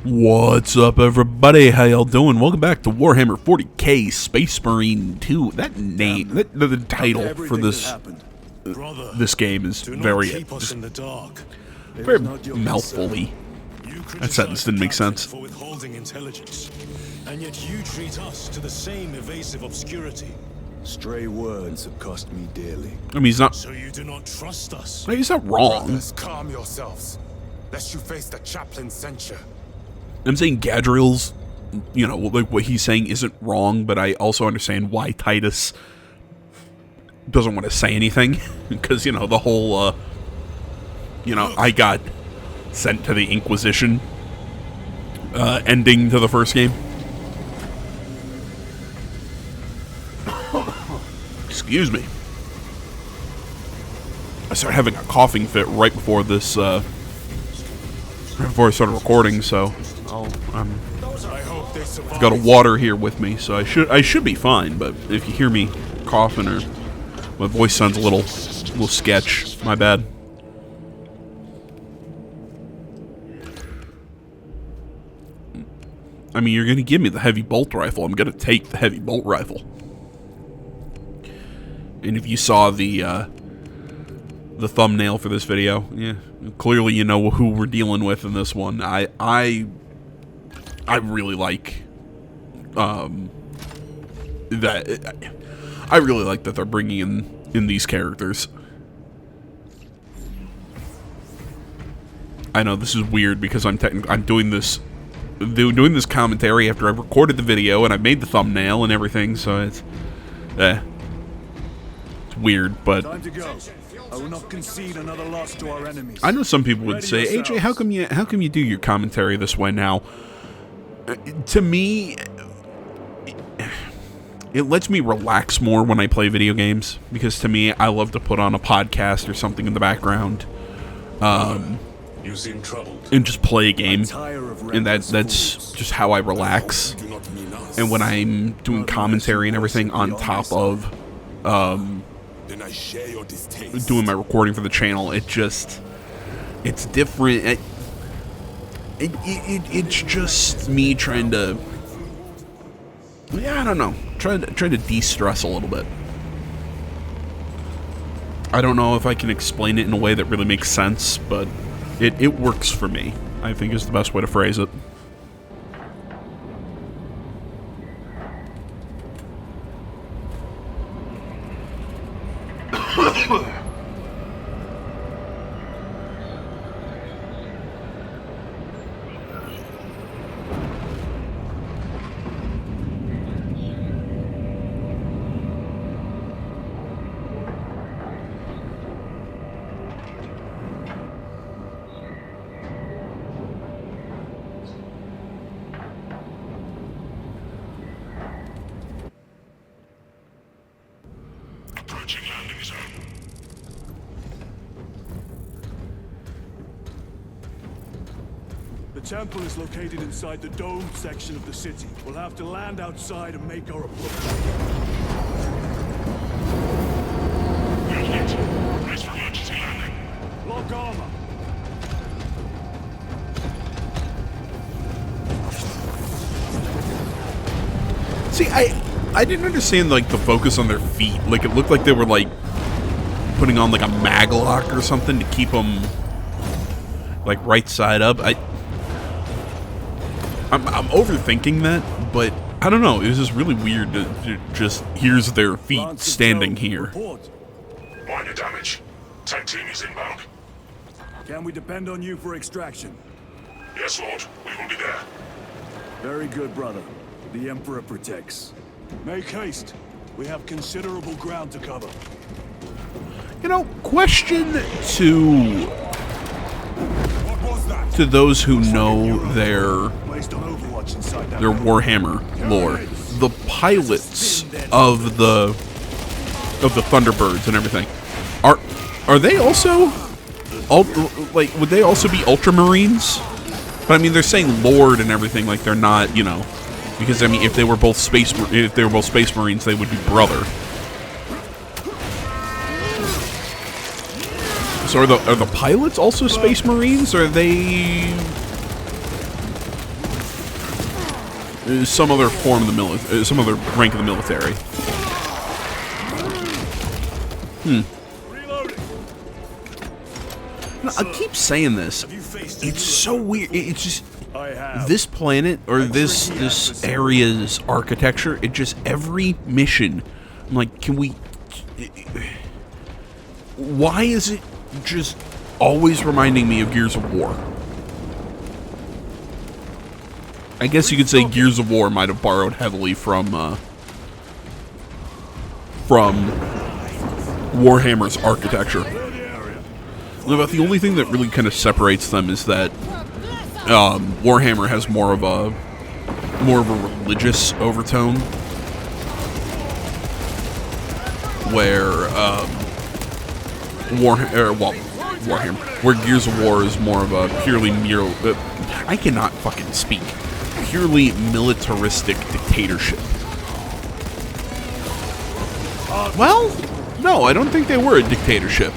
What's up, everybody? How y'all doing? Welcome back to Warhammer 40k Space Marine 2. That name, the title for this game is very mouthfully. That sentence didn't make sense. For withholding intelligence, and yet you treat us to the same evasive obscurity. Stray words have cost me dearly. I mean, he's not. So you do not trust us? He's not wrong. Brothers, calm yourselves, lest you face the chaplain's censure. I'm saying Gadriel's, you know, like what he's saying isn't wrong, but I also understand why Titus doesn't want to say anything, because, you know, the whole, I got sent to the Inquisition ending to the first game. Excuse me. I started having a coughing fit right before this, right before I started recording, so I've got a water here with me, so I should be fine. But if you hear me coughing or my voice sounds a little sketch, my bad. I mean, you're gonna give me the heavy bolt rifle. I'm gonna take the heavy bolt rifle. And if you saw the thumbnail for this video, yeah, clearly you know who we're dealing with in this one. I really like that. I really like that they're bringing in these characters. I know this is weird because I'm doing this commentary after I've recorded the video and I've made the thumbnail and everything, so it's weird, but Time to go. I will not concede another loss to our enemies. I know some people would say, AJ, how come you do your commentary this way now? To me, it lets me relax more when I play video games, because to me, I love to put on a podcast or something in the background, You seem troubled. and just play a game, and that's just how I relax. And when I'm doing commentary and everything on top of Then I share your distaste. doing my recording for the channel, it's different. It's just me trying to, I don't know, trying to de-stress a little bit. I don't know if I can explain it in a way that really makes sense, but it works for me, I think, is the best way to phrase it. Approaching landing zone. The temple is located inside the domed section of the city. We'll have to land outside and make our approach. Brace for emergency landing. Lock armor. See, I didn't understand, like, the focus on their feet. Like, it looked like they were, like, putting on, like, a maglock or something to keep them, like, right side up. I'm overthinking that, but I don't know. It was just really weird to just, here's their feet standing here. Report. Minor damage. Tank team is inbound. Can we depend on you for extraction? Yes, Lord. We will be there. Very good, brother. The Emperor protects. Make haste. We have considerable ground to cover. You know, question to those who know their Placed on Overwatch inside that Warhammer lore, the pilots of the Thunderbirds and everything, are they also would they also be Ultramarines? But I mean, they're saying Lord and everything, like they're not, you know, because I mean, if they were both Space Marines, they would be brother. So are the pilots also Space Marines, or are they some other form of the some other rank of the military. No, I keep saying this. It's so weird. It's just I have. this planet or this area's architecture. It just every mission. I'm like, can we? Why is it just always reminding me of Gears of War? I guess you could say Gears of War might have borrowed heavily from Warhammer's architecture. But the only thing that really kind of separates them is that Warhammer has more of a religious overtone, where Warhammer, where Gears of War is more of a purely I cannot fucking speak. Purely militaristic dictatorship. Well, no, I don't think they were a dictatorship.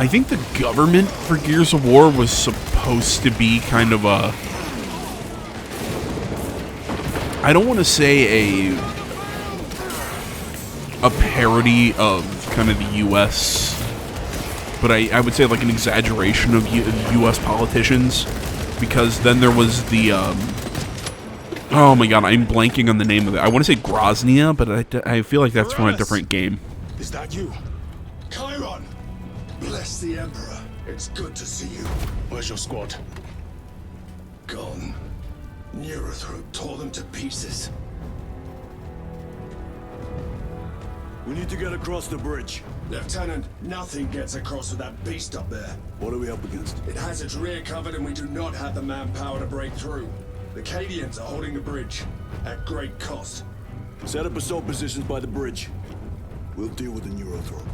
I think the government for Gears of War was supposed to be kind of a, I don't want to say a parody of kind of the U.S., but I would say like an exaggeration of U.S. politicians, because then there was the, oh my god, I'm blanking on the name of it. I want to say Groznia, but I feel like that's from a different game. Is that you? Chiron! Bless the Emperor. It's good to see you. Where's your squad? Gone. Neurothroat tore them to pieces. We need to get across the bridge. Lieutenant, nothing gets across with that beast up there. What are we up against? It has its rear covered and we do not have the manpower to break through. The Cadians are holding the bridge, at great cost. Set up assault positions by the bridge. We'll deal with the Neurothroat.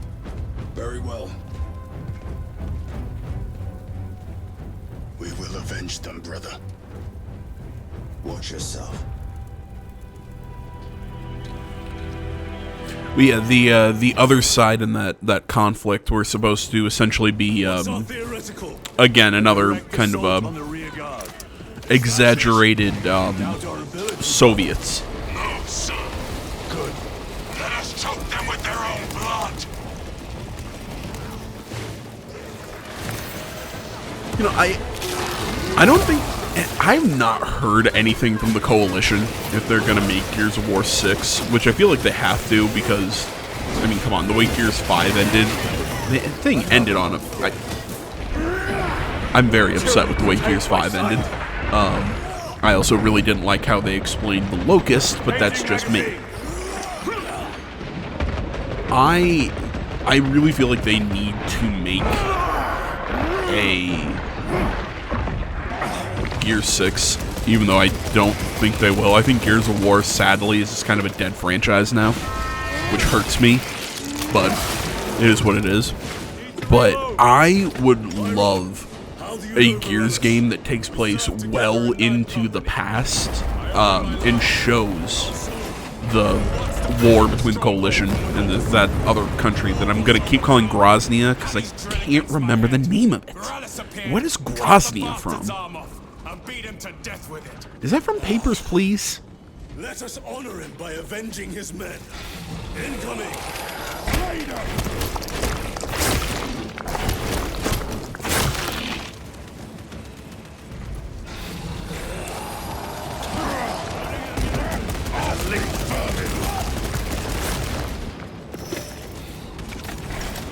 Very well. We will avenge them, brother. Watch yourself. But yeah, the other side in that conflict were supposed to essentially be again another kind of exaggerated Soviets. Good. Let us choke them with their own blood. You know, I don't think I've not heard anything from the Coalition if they're gonna make Gears of War 6, which I feel like they have to, because I mean, come on, the way Gears 5 ended, the thing ended on I'm very upset with the way Gears 5 ended. I also really didn't like how they explained the Locust, but that's just me. I really feel like they need to make a Gears 6, even though I don't think they will. I think Gears of War, sadly, is just kind of a dead franchise now, which hurts me, but it is what it is. But I would love a Gears game that takes place well into the past and shows the war between the Coalition and that other country that I'm going to keep calling Groznia because I can't remember the name of it. What is Groznia from? Is that from Papers, Please? Let us honor him by avenging his men. Incoming! Raider!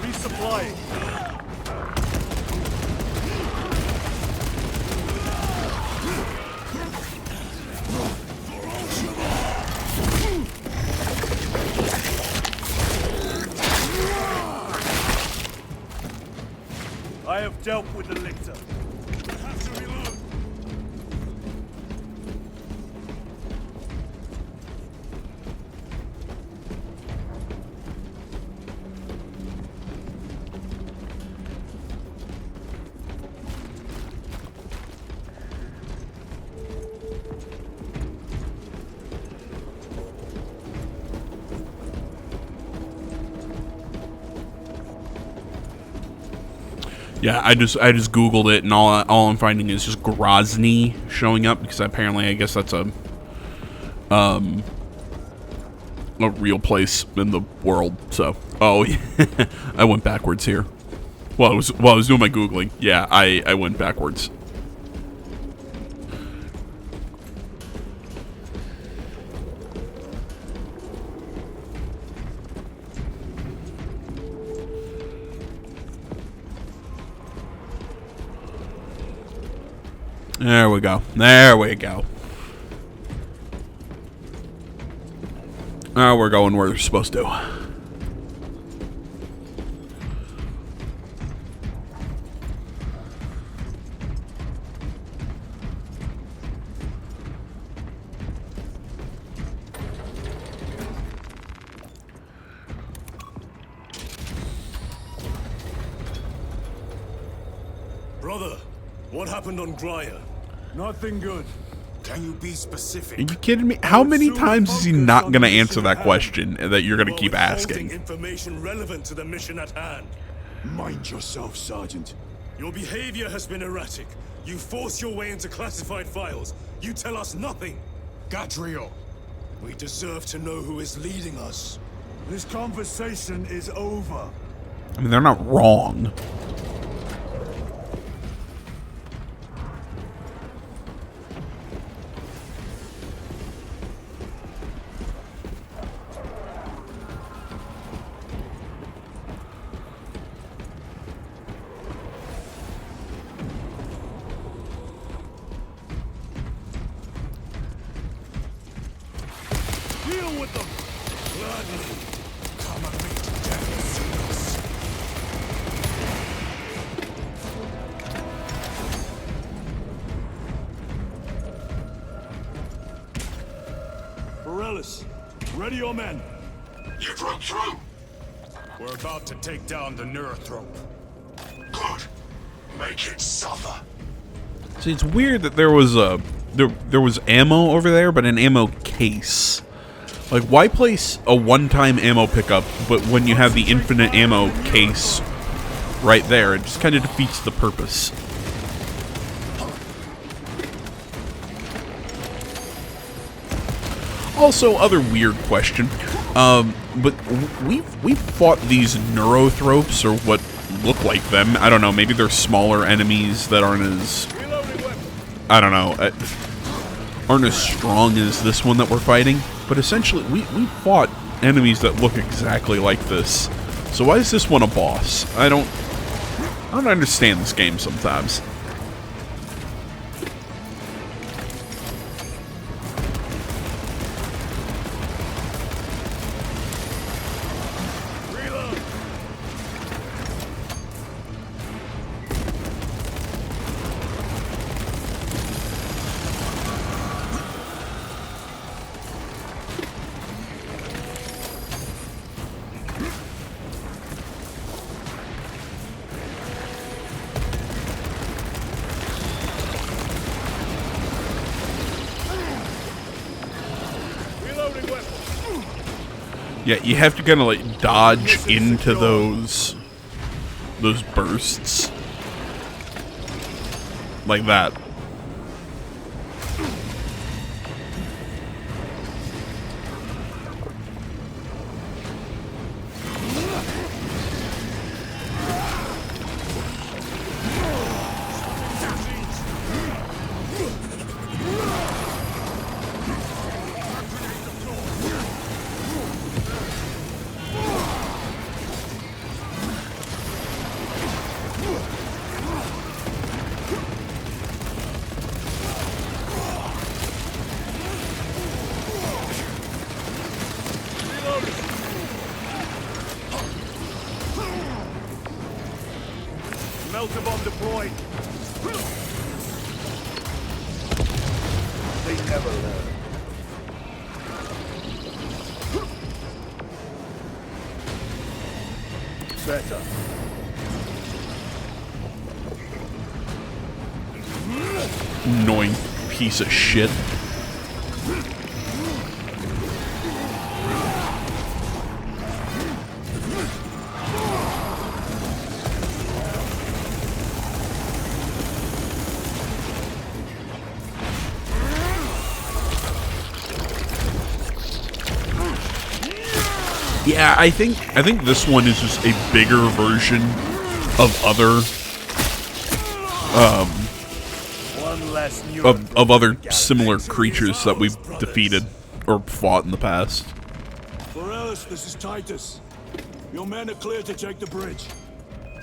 Resupplying. I have dealt with the lictor. Have to reload. Yeah, I just Googled it, and all I'm finding is just Grozny showing up, because apparently I guess that's a real place in the world. So, oh yeah, I went backwards here. While I was doing my Googling, yeah, I went backwards. There we go. There we go. Now we're going where we're supposed to. Brother, what happened on Grya? Nothing good. Can you be specific? Are you kidding me? How many times is he not going to answer that question that you're going to keep asking? Information relevant to the mission at hand. Mind yourself, Sergeant. Your behavior has been erratic. You force your way into classified files. You tell us nothing. Gadriel, we deserve to know who is leading us. This conversation is over. I mean, they're not wrong. Deal with them! Gladly. Come and meet death soon as. Borellis, ready your men. You broke through. We're about to take down the Neurothrope. Good. Make it suffer. See, it's weird that there was ammo over there, but an ammo case. Like, why place a one-time ammo pickup, but when you have the infinite ammo case right there, it just kind of defeats the purpose. Also, other weird question, but we've fought these neurothropes, or what look like them. I don't know, maybe they're smaller enemies that aren't as, I don't know, aren't as strong as this one that we're fighting. But essentially, we fought enemies that look exactly like this. So why is this one a boss? I don't understand this game sometimes. Yeah, you have to kind of like dodge into those bursts. Like that. Melter bomb deployed. They never learn. Better. Annoying piece of shit. Yeah, I think this one is just a bigger version of other One less new of other similar creatures that we've defeated or fought in the past. Borealis, this is Titus. Your men are clear to take the bridge.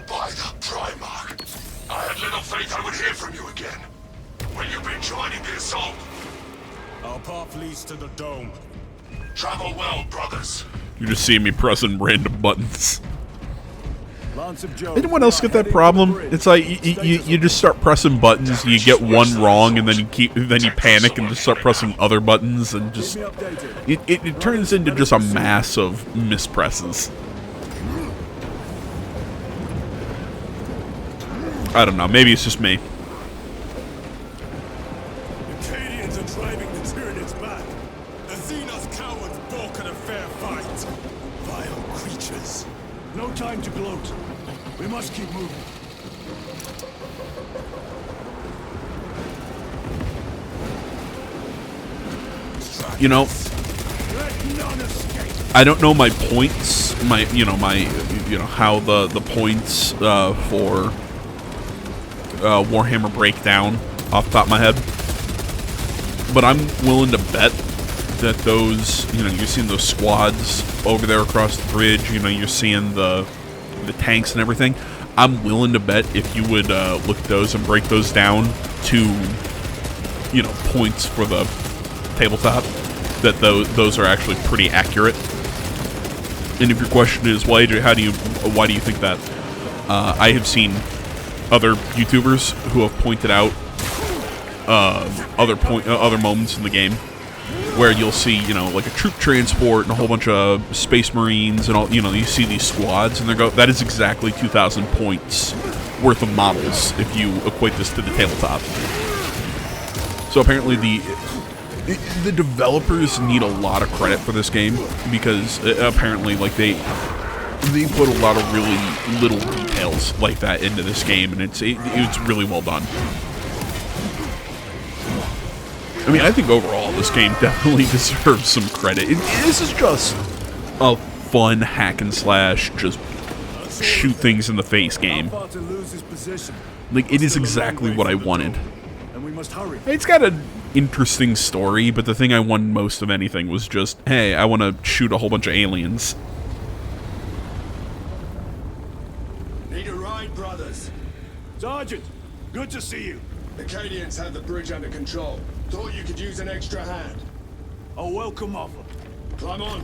By the Primarch, I had little faith I would hear from you again. Will you be joining the assault? Our path leads to the dome. Travel well, brothers. You're just seeing me pressing random buttons. Lance of Jove, Anyone else get that problem? It's like you just start pressing buttons, you get one wrong, and then you panic and just start pressing other buttons, and just it turns into just a mass of mispresses. I don't know. Maybe it's just me. The Cadians are driving the Tyranids back. The Xenos cowards balk at a fair fight. Vile creatures. No time to gloat. We must keep moving. You know, Let none escape. I don't know my points, how the points for Warhammer break down off the top of my head, but I'm willing to bet that those, you're seeing those squads over there across the bridge, you're seeing the tanks and everything. I'm willing to bet if you would look at those and break those down to, points for the tabletop, that those are actually pretty accurate. And if your question is why do you think that? I have seen other YouTubers who have pointed out other moments in the game where you'll see, like a troop transport and a whole bunch of space marines and all, you see these squads, and that is exactly 2,000 points worth of models if you equate this to the tabletop. So apparently the developers need a lot of credit for this game, because apparently, like, they put a lot of really little details like that into this game, and it's really well done. I mean, I think overall this game definitely deserves some credit. This is just a fun hack and slash, just shoot things in the face game. Far to lose his position. Like, it is exactly what I wanted. And we must hurry. It's got an interesting story, but the thing I wanted most of anything was just, hey, I want to shoot a whole bunch of aliens. Need a ride, brothers? Sergeant, good to see you. The Cadians had the bridge under control. Thought you could use an extra hand. A welcome offer. Climb on.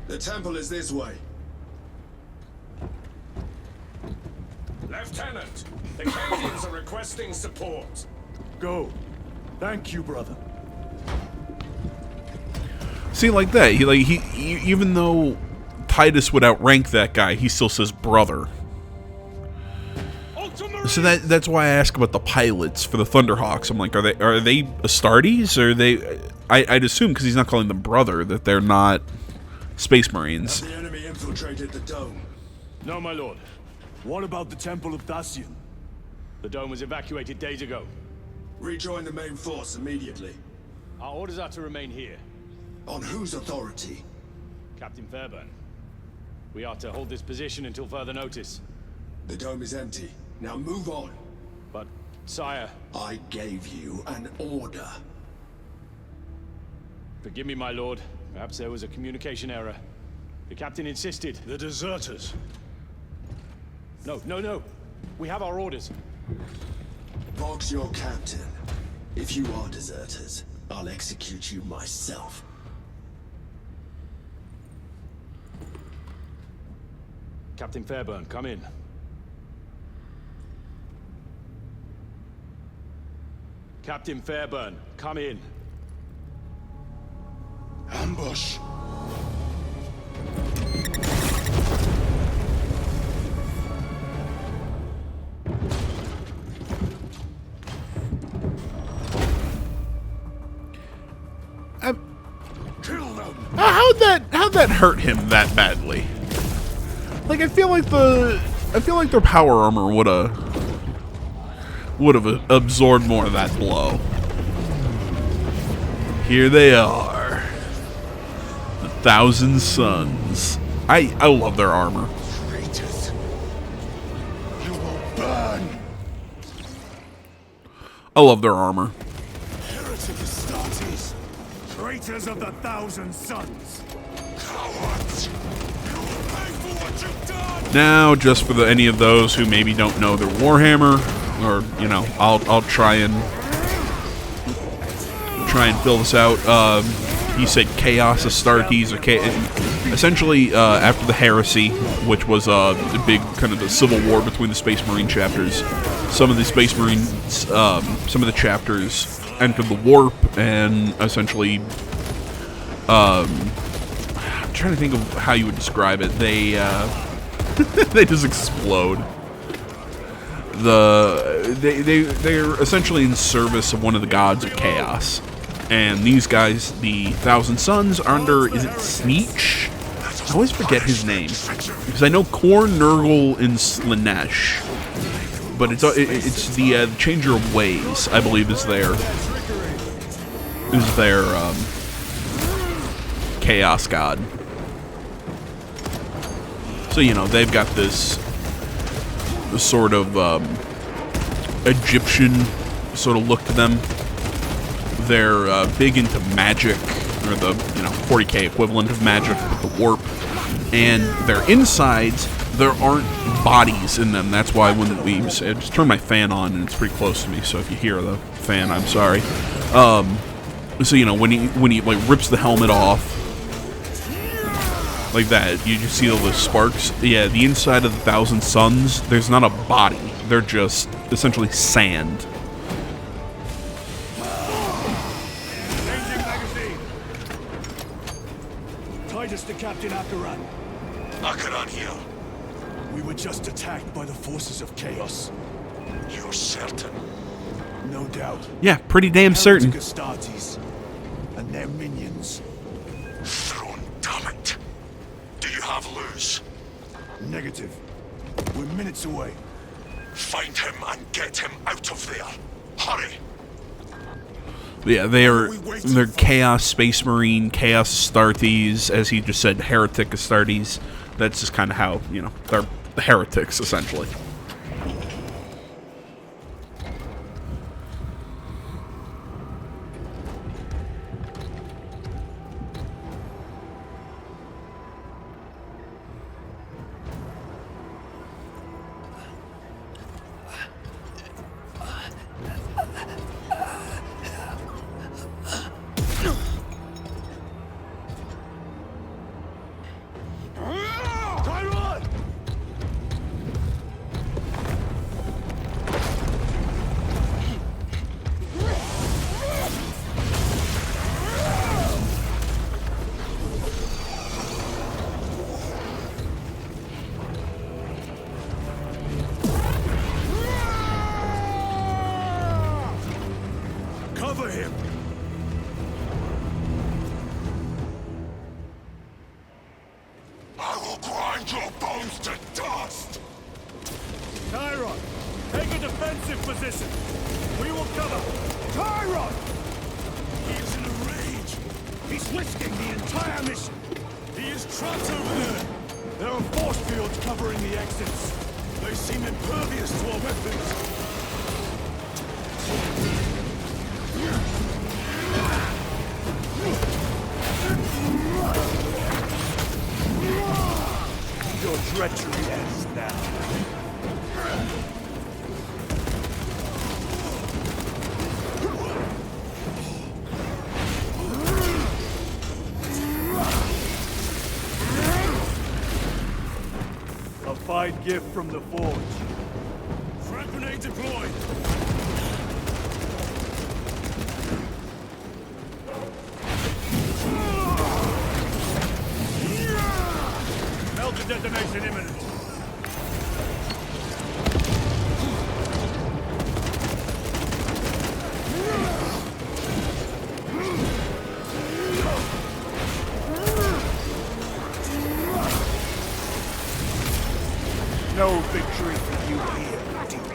The temple is this way. Lieutenant, the Cadians are requesting support. Go. Thank you, brother. See, like that, he even though Titus would outrank that guy, he still says brother. So that's why I ask about the pilots for the Thunderhawks. I'm like, are they Astartes? Or are they? I'd assume, because he's not calling them brother, that they're not Space Marines. The enemy infiltrated the dome. No, my lord. What about the Temple of Dacian? The dome was evacuated days ago. Rejoin the main force immediately. Our orders are to remain here. On whose authority? Captain Fairburn. We are to hold this position until further notice. The dome is empty. Now move on. But, sire... I gave you an order. Forgive me, my lord. Perhaps there was a communication error. The captain insisted. The deserters. No. We have our orders. Vox your captain. If you are deserters, I'll execute you myself. Captain Fairburn, come in. Captain Fairburn, come in. Ambush. Kill them. How'd that hurt him that badly? Like, I feel like their power armor would have absorbed more of that blow. Here they are. The Thousand Suns. I love their armor. Traitors. You will burn. I love their armor. Heretic Astartes. Traitors of the Thousand Suns. Cowards. You will pay for what you've done. Now, just for any of those who maybe don't know their Warhammer, or you know, I'll try and fill this out. He said Chaos Astartes, or essentially after the Heresy, which was the big kind of the civil war between the Space Marine chapters. Some of the Space Marines, some of the chapters entered the warp and essentially. I'm trying to think of how you would describe it. They they just explode. They're essentially in service of one of the gods of chaos. And these guys, the Thousand Suns, are under, is it Sneech? I always forget his name. Because I know Khorne, Nurgle, and Slanesh. But it's the Changer of Ways, I believe, is their chaos god. So, you know, they've got this sort of Egyptian sort of look to them. They're big into magic, or the 40k equivalent of magic, the warp. And their insides, there aren't bodies in them. That's why when we I just turned my fan on, and it's pretty close to me. So if you hear the fan, I'm sorry. So you know when he like rips the helmet off, like that, you just see all the sparks. Yeah, the inside of the Thousand Suns, there's not a body. They're just essentially sand. To Captain Akaran. Akaran here. We were just attacked by the forces of chaos. You're certain? No doubt. Yeah, pretty damn certain. Heretic Astartes and their minions. Throne, damn it. Do you have Luz? Negative. We're minutes away. Find him and get him out of there. Hurry. Yeah, they're Chaos Space Marine, Chaos Astartes, as he just said, Heretic Astartes. That's just kind of how, you know, they're the heretics, essentially. Cover him! I will grind your bones to dust! Tyron, take a defensive position! We will cover! Tyron! He is in a rage! He's risking the entire mission! He is trapped over there! There are force fields covering the exits! They seem impervious to our weapons! Your treachery ends now. A fine gift from the Forge. Frag grenade deployed! Melter detonation imminent. No victory for you here, Deep.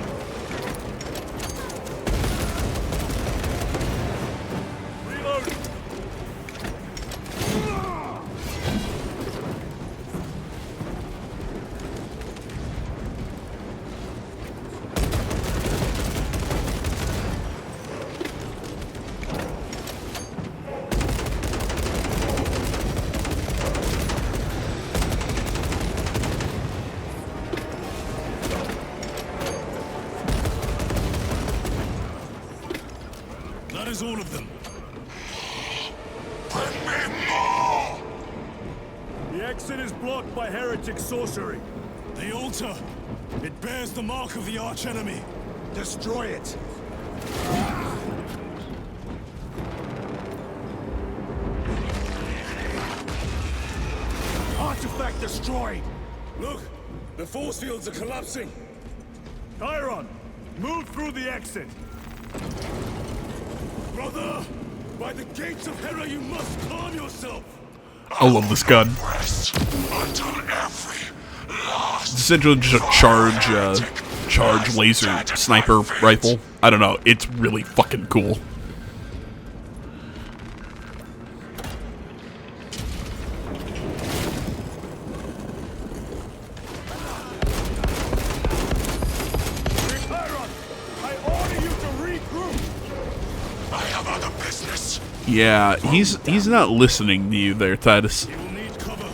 kills all of them. Bring me more! The exit is blocked by heretic sorcery. The altar. It bears the mark of the archenemy. Destroy it! Artifact destroyed! Look! The force fields are collapsing! Chiron, move through the exit! Brother! By the gates of Hera, you must calm yourself! I love this gun. Rest until every last... It's essentially just a charge laser sniper rifle. I don't know. It's really fucking cool. Chiron, I order you to regroup! I have other business. Yeah, he's not listening to you there, Titus. You will need cover.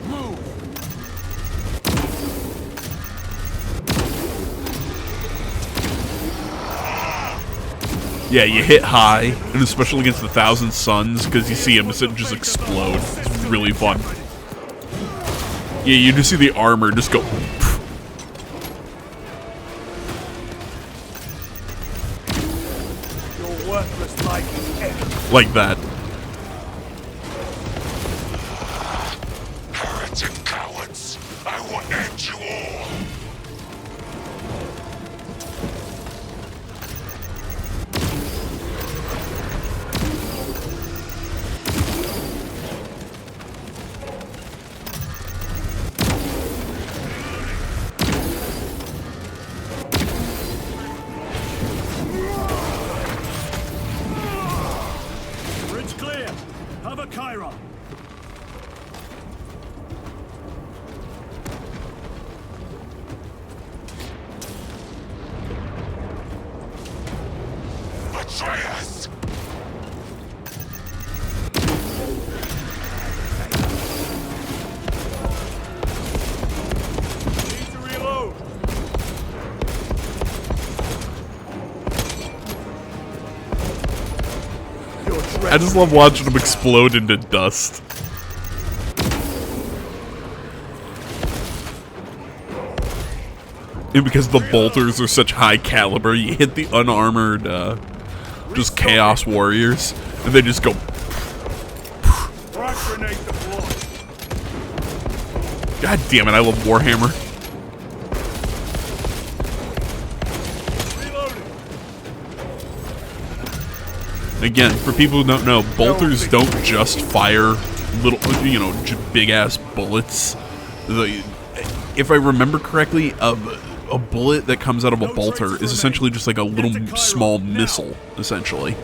Move! Yeah, you hit high, and especially against the Thousand Suns, because you see him just explode. It's really fun. Yeah, you just see the armor just go... Your worthless life is ended. like that. Heretic cowards! I will end you all! Bridge clear! Have a Chiron! Atreus! Need to reload! I just love watching them explode into dust. And because the bolters are such high caliber, you hit the unarmored, just Chaos Warriors, and they just go... Frag grenade deployed! God damn it, I love Warhammer. Reloading! Again, for people who don't know, bolters don't just fire little, big-ass bullets. If I remember correctly, a bullet that comes out of a bolter is essentially just like a little small missile, essentially.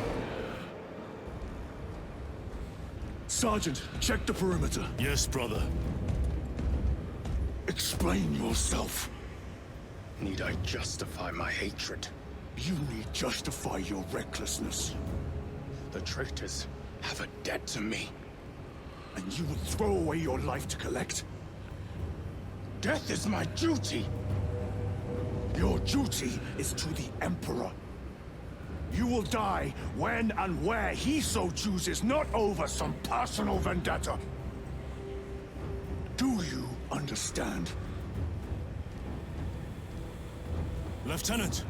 Sergeant, check the perimeter. Yes, brother. Explain yourself. Need I justify my hatred? You need justify your recklessness. The traitors have a debt to me. And you would throw away your life to collect? Death is my duty! Your duty is to the Emperor. You will die when and where he so chooses, not over some personal vendetta. Do you understand? Lieutenant,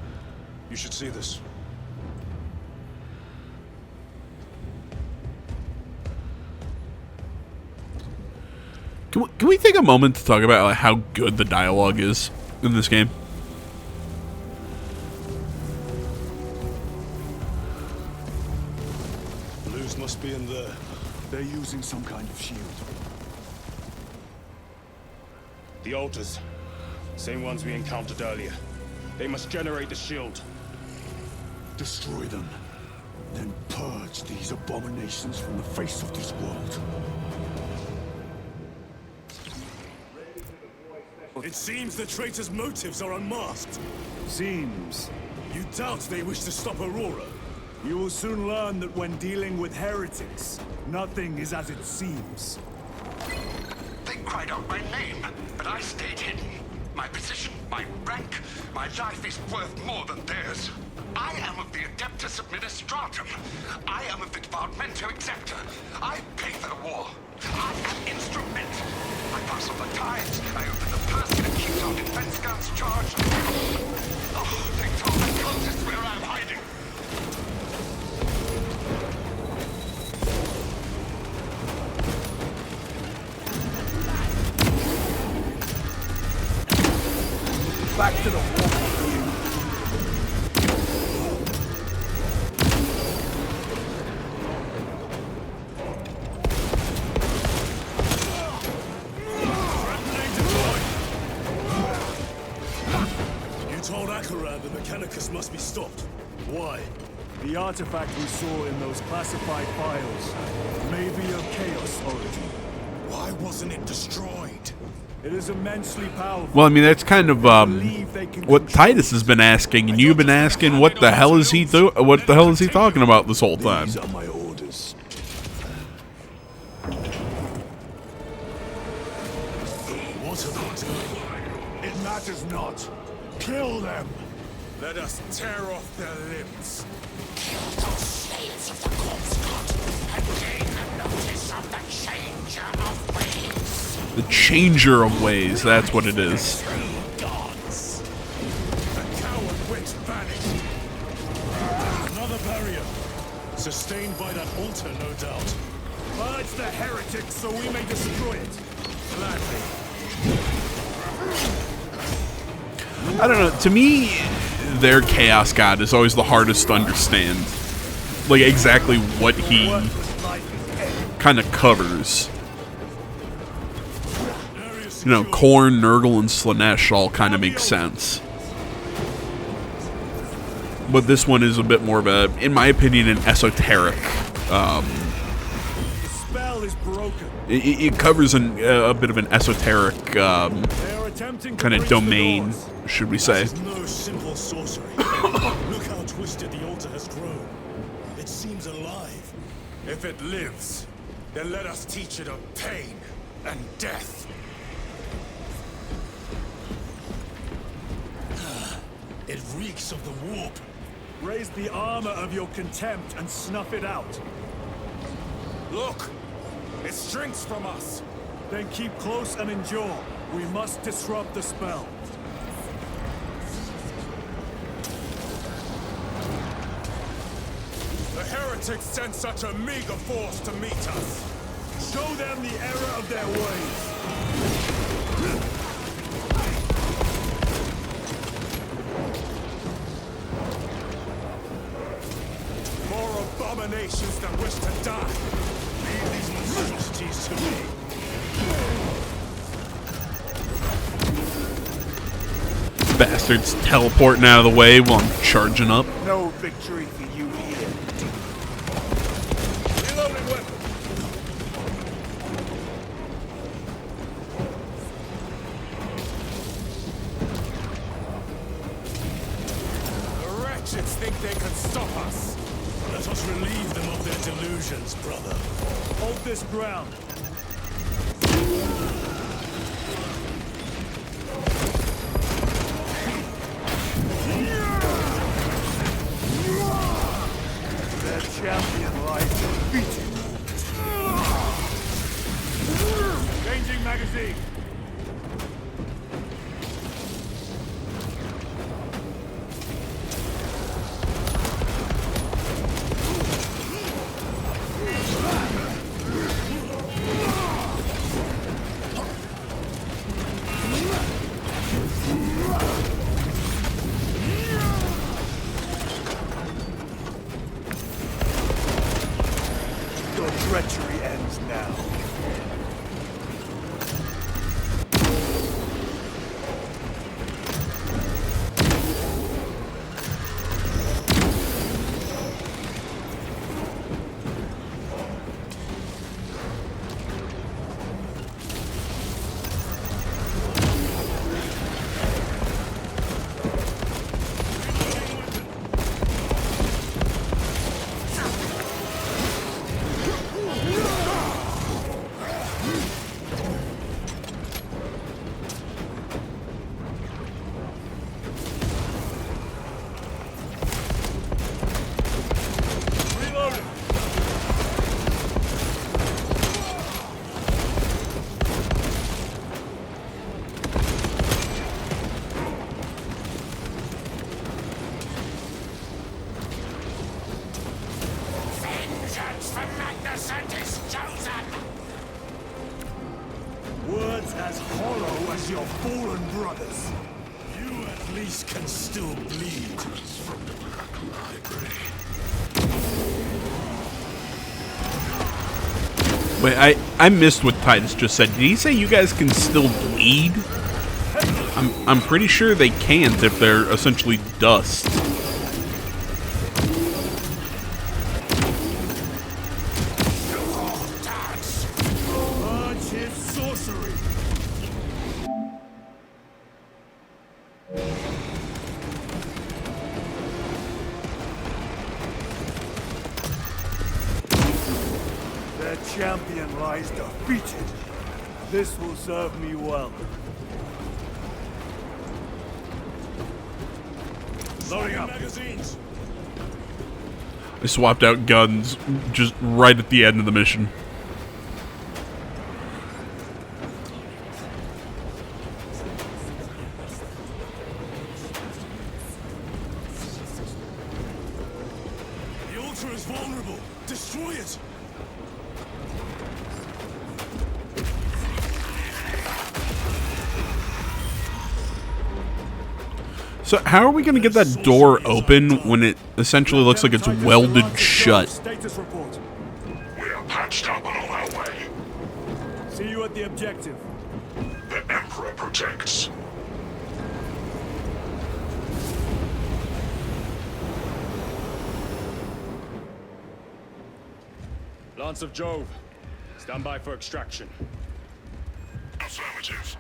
you should see this. Can we take a moment to talk about like, how good the dialogue is in this game? Blues must be in there. They're using some kind of shield. The altars. Same ones we encountered earlier. They must generate the shield. Destroy them. Then purge these abominations from the face of this world. It seems the traitors' motives are unmasked. Seems. You doubt they wish to stop Aurora? You will soon learn that when dealing with heretics, nothing is as it seems. They cried out my name, but I stayed hidden. My position, my rank, my life is worth more than theirs. I am of the Adeptus Administratum. I am of the Departamento Exceptor. I pay for the war. I am instrument. I pass on the tides. I open the purse and keep our defense guns charged. Oh, they told the cultists where I'm hiding. Back to the wall. You told Akaran the Mechanicus must be stopped. Why? The artifact we saw in those classified files may be of Chaos origin. Why wasn't it destroyed? It is immensely powerful. Well, I mean, that's kind of what Titus has been asking, and you've been asking, what the hell is he what the hell is he talking about this whole time? These are my orders. What are they doing? It matters not. Kill them. Let us tear off their limbs. Those slaves of the corpse god and gain the notice of the changer of ways. The changer of ways, that's what it is. Gods. The coward witch vanished. Another barrier. Sustained by that altar, no doubt. Purge the heretics so we may destroy it. Gladly. I don't know, to me, their Chaos God is always the hardest to understand. Like, exactly what he kind of covers. You know, Korn, Nurgle, and Slanesh all kind of make sense. But this one is a bit more of a, in my opinion, an esoteric. The spell is broken. It covers a bit of an esoteric kind of domain, should we say. It's no simple sorcery. Look how twisted the altar has grown. It seems alive. If it lives, then let us teach it of pain and death. It reeks of the warp. Raise the armor of your contempt and snuff it out. Look! It shrinks from us! Then keep close and endure. We must disrupt the spell. The heretics sent such a meager force to meet us! Show them the error of their ways. More abominations that wish to die! Leave these monstrosities to me. Bastards teleporting out of the way while I'm charging up. No victory for you here. Reloading weapon! The wretches think they can stop us! Let us relieve them of their delusions, brother. Hold this ground. Their champion lies defeated. Changing magazine. fallen brothers. You at least can still bleed. Wait, I missed what Titus just said. Did he say you guys can still bleed? I'm pretty sure they can't if they're essentially dust. Purge his sorcery. Their champion lies defeated. This will serve me well. Loading up. Magazines. I swapped out guns just right at the end of the mission. The altar is vulnerable. Destroy it. So how are we going to get that door open when it essentially looks like it's welded shut? Status report. We are patched up and on our way. See you at the objective. The Emperor protects. Lance of Jove, stand by for extraction. Affirmative.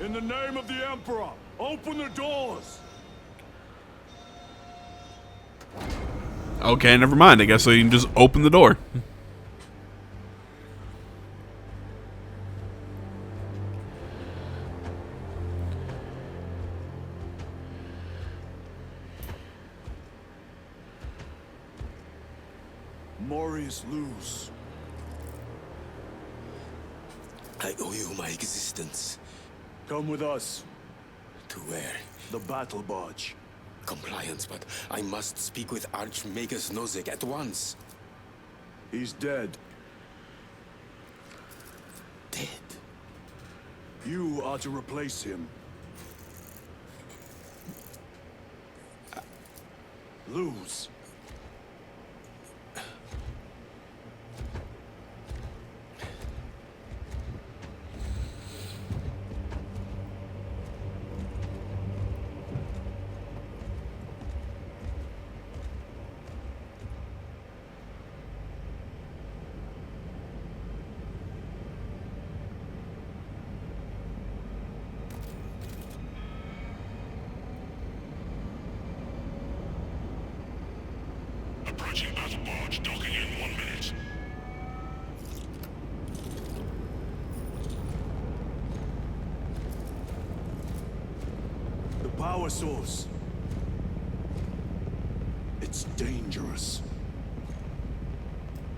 In the name of the Emperor, open the doors! Okay, never mind. I guess I can just open the door. Morius lose. I owe you my existence. Come with us. To where? The battle barge. Compliance, but I must speak with Archmagus Nozick at once. He's dead. Dead. You are to replace him. Lose. Approaching battle barge, docking in 1 minute. The power source. It's dangerous.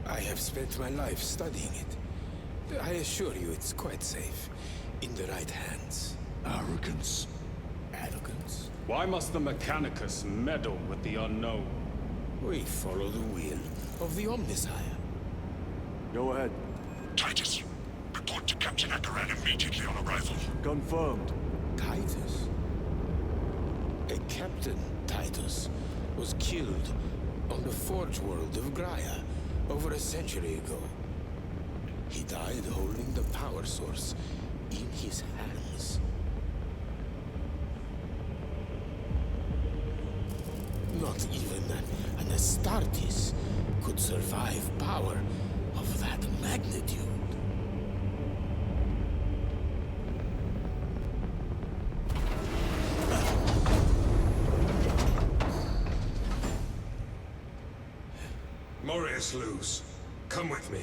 I have spent my life studying it. I assure you it's quite safe. In the right hands. Arrogance. Arrogance? Why must the Mechanicus meddle with the unknown? We follow the will of the Omnissiah. Go ahead. Titus, report to Captain Akaran immediately on arrival. Confirmed. Titus? A Captain Titus was killed on the Forge world of Graia over a century ago. He died holding the power source in his hands. Not even an Astartes could survive power of that magnitude. Morius lose. Come with me.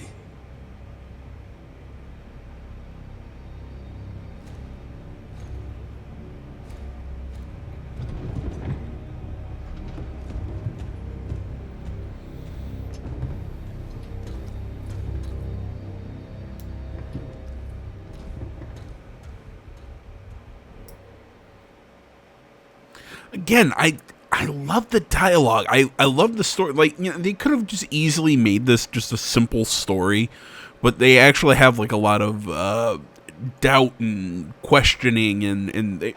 Again, I I love the dialogue. I love the story. Like, you know, they could have just easily made this just a simple story, but they actually have like a lot of doubt and questioning and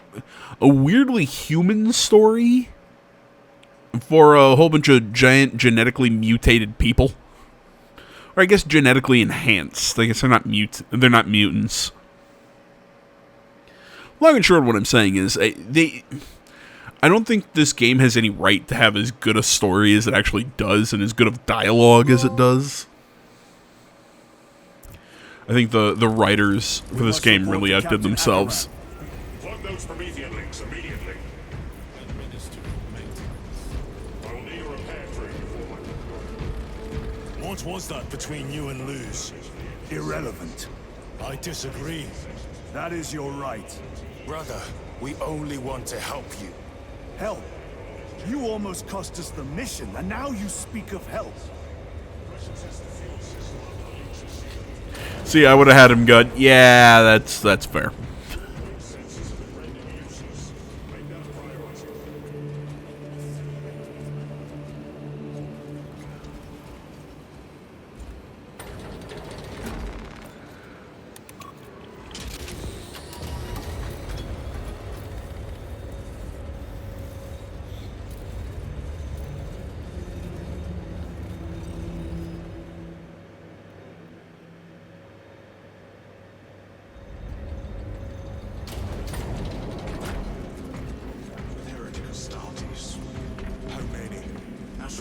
a weirdly human story for a whole bunch of giant genetically mutated people. Or I guess genetically enhanced. I guess they're not mutants. Long and short, what I'm saying is I don't think this game has any right to have as good a story as it actually does and as good of dialogue as it does. I think the writers for this game really outdid themselves. Plug those Promethean links immediately. I will need a repair crew before my... What was that between you and Luz? Irrelevant. I disagree. That is your right. Brother, we only want to help you. Help. You almost cost us the mission, and now you speak of help. See, I would have had him go, yeah, that's fair.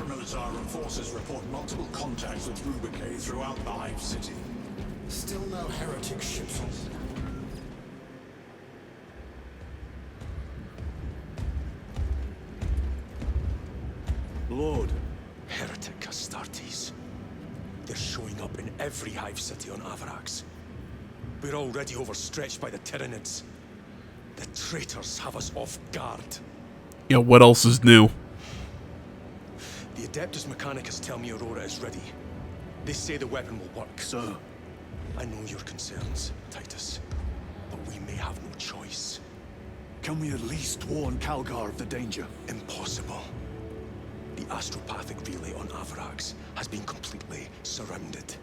Military forces report multiple contacts with Rubicae throughout the Hive City. Still no heretic ships on. Lord. Heretic Astartes. They're showing up in every Hive City on Avarax. We're already overstretched by the Tyranids. The traitors have us off guard. Yeah, what else is new? The Adeptus Mechanicus tell me Aurora is ready. They say the weapon will work. Sir. I know your concerns, Titus, but we may have no choice. Can we at least warn Calgar of the danger? Impossible. The astropathic relay on Avarax has been completely surrounded.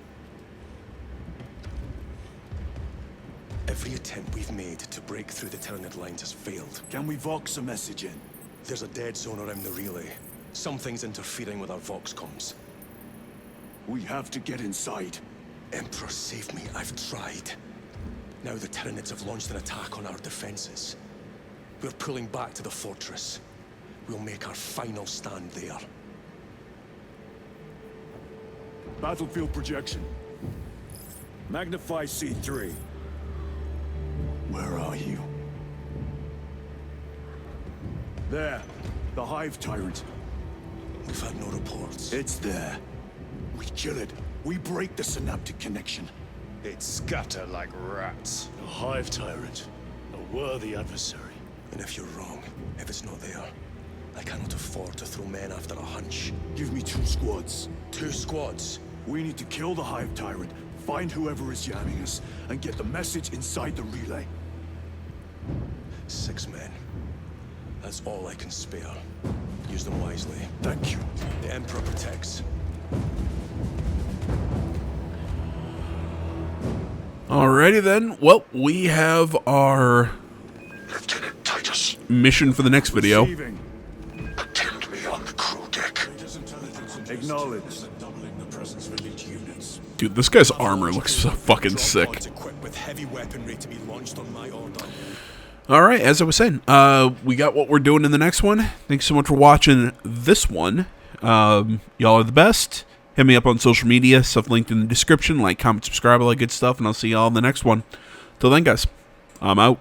Every attempt we've made to break through the Tyranid lines has failed. Can we vox a message in? There's a dead zone around the relay. Something's interfering with our vox comms. We have to get inside. Emperor, save me. I've tried. Now the Tyranids have launched an attack on our defenses. We're pulling back to the fortress. We'll make our final stand there. Battlefield projection. Magnify C3. Where are you? There. The Hive Tyrant. We've had no reports. It's there. We kill it. We break the synaptic connection. They'd scatter like rats. A Hive Tyrant. A worthy adversary. And if you're wrong, if it's not there, I cannot afford to throw men after a hunch. Give me 2 squads. 2 squads? We need to kill the Hive Tyrant, find whoever is jamming us, and get the message inside the relay. 6 men. That's all I can spare. Use them wisely. Thank you. The Emperor protects. Alrighty then. Well, we have our Lieutenant Titus, mission for the next video. Receiving. attend me on the crew deck. Acknowledged. Doubling the presence of elite units. Dude, this guy's armor looks so fucking sick. Pods equipped with heavy weaponry to be launched on my order. Alright, as I was saying, we got what we're doing in the next one. Thanks so much for watching this one. Y'all are the best. Hit me up on social media, stuff linked in the description. Like, comment, subscribe, all that good stuff, and I'll see y'all in the next one. Till then, guys, I'm out.